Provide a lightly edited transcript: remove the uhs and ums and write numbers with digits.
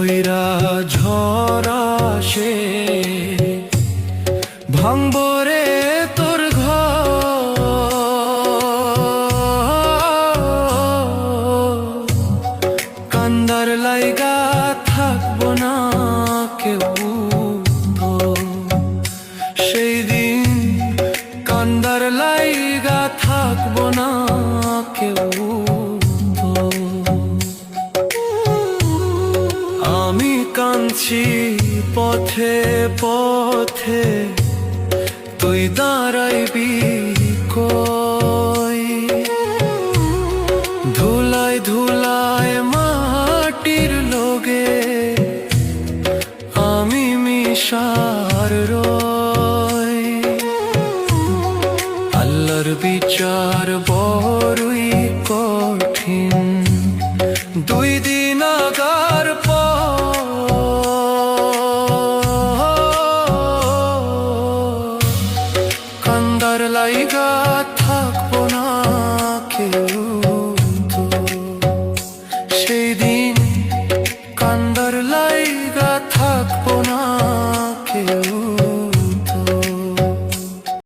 বইরা ঝরা সে ভাঙবরে তোর ঘর, কান্দার লাইগা থাকবো না কেউ তো সেই দিন, কান্দার লাইগা থাকবো না কেউ তো। আমি কাঁদছি পথে পথে, তুই দাঁড়াইবি কই? ধুলায় ধুলায় মাটির লোগে আমি মিশার রই। আল্লাহর বিচার বড়ই কঠিন, দুই দিন আগার কান্দার লাইগা থাকবো না কেউ তো সেই দিন, কান্দার